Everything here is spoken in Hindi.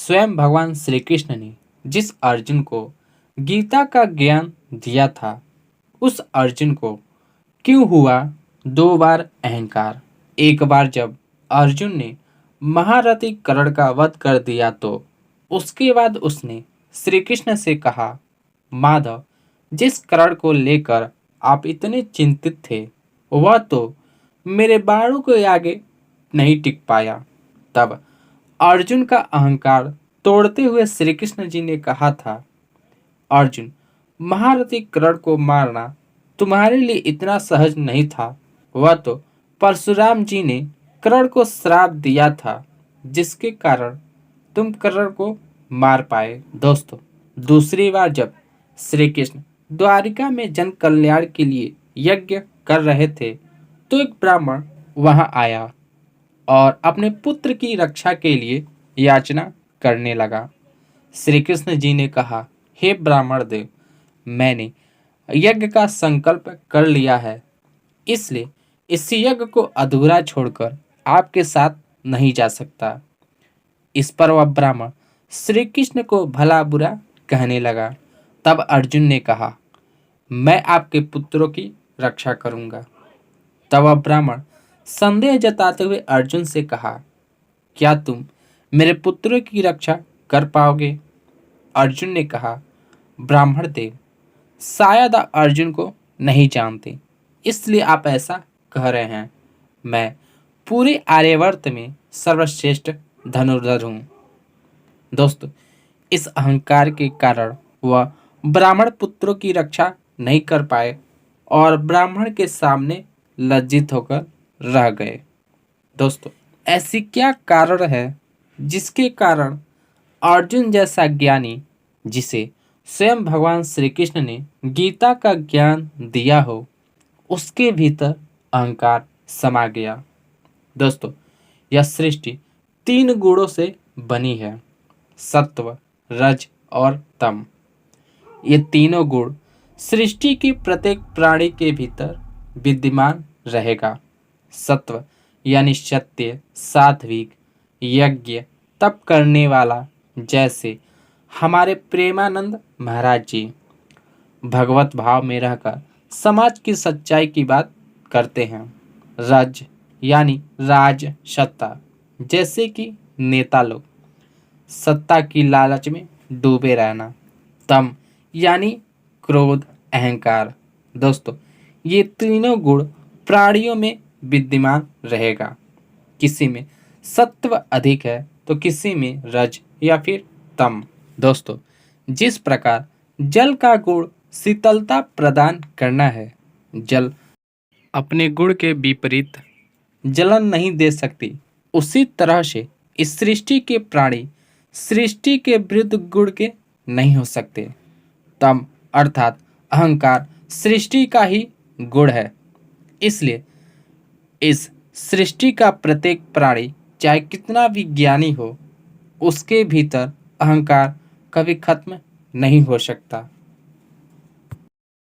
स्वयं भगवान श्री कृष्ण ने जिस अर्जुन को गीता का ज्ञान दिया था, उस अर्जुन को क्यों हुआ दो बार अहंकार। एक बार जब अर्जुन ने महारथी कर्ण का वध कर दिया तो उसके बाद उसने श्री कृष्ण से कहा, माधव, जिस कर्ण को लेकर आप इतने चिंतित थे वह तो मेरे बाणों के आगे नहीं टिक पाया। तब अर्जुन का अहंकार तोड़ते हुए श्री कृष्ण जी ने कहा था, अर्जुन, महारथी कर्ण को मारना तुम्हारे लिए इतना सहज नहीं था। वह तो परशुराम जी ने कर्ण को श्राप दिया था, जिसके कारण तुम कर्ण को मार पाए। दोस्तों, दूसरी बार जब श्री कृष्ण द्वारिका में जन कल्याण के लिए यज्ञ कर रहे थे तो एक ब्राह्मण वहां आया और अपने पुत्र की रक्षा के लिए याचना करने लगा। श्री कृष्ण जी ने कहा, हे ब्राह्मण देव, मैंने यज्ञ का संकल्प कर लिया है, इसलिए इस यज्ञ को अधूरा छोड़कर आपके साथ नहीं जा सकता। इस पर वह ब्राह्मण श्री कृष्ण को भला बुरा कहने लगा। तब अर्जुन ने कहा, मैं आपके पुत्रों की रक्षा करूंगा। तब वह ब्राह्मण संदेह जताते हुए अर्जुन से कहा, क्या तुम मेरे पुत्रों की रक्षा कर पाओगे? अर्जुन ने कहा, ब्राह्मण देव, शायद आप अर्जुन को नहीं जानते, इसलिए आप ऐसा कह रहे हैं। मैं पूरे आर्यवर्त में सर्वश्रेष्ठ धनुर्धर हूँ। दोस्तों, इस अहंकार के कारण वह ब्राह्मण पुत्रों की रक्षा नहीं कर पाए और ब्राह्मण के सामने लज्जित होकर रह गए। दोस्तों, ऐसी क्या कारण है जिसके कारण अर्जुन जैसा ज्ञानी, जिसे स्वयं भगवान श्री कृष्ण ने गीता का ज्ञान दिया हो, उसके भीतर अहंकार समा गया। दोस्तों, यह सृष्टि तीन गुणों से बनी है, सत्व, रज और तम। ये तीनों गुण सृष्टि की प्रत्येक प्राणी के भीतर विद्यमान रहेगा। सत्व यानी सत्य, सात्विक, यज्ञ, तप करने वाला, जैसे हमारे प्रेमानंद महाराज जी भगवत भाव में रहकर समाज की सच्चाई की बात करते हैं। रज यानी राज, सत्ता, जैसे कि नेता लोग सत्ता की लालच में डूबे रहना। तम यानी क्रोध, अहंकार। दोस्तों, ये तीनों गुण प्राणियों में विद्यमान रहेगा। किसी में सत्व अधिक है तो किसी में रज या फिर तम। दोस्तों, जिस प्रकार जल का गुण शीतलता प्रदान करना है, जल अपने गुण के विपरीत जलन नहीं दे सकती, उसी तरह से इस सृष्टि के प्राणी सृष्टि के विरुद्ध गुण के नहीं हो सकते। तम अर्थात अहंकार सृष्टि का ही गुण है। इसलिए इस सृष्टि का प्रत्येक प्राणी चाहे कितना भी ज्ञानी हो, उसके भीतर अहंकार कभी खत्म नहीं हो सकता।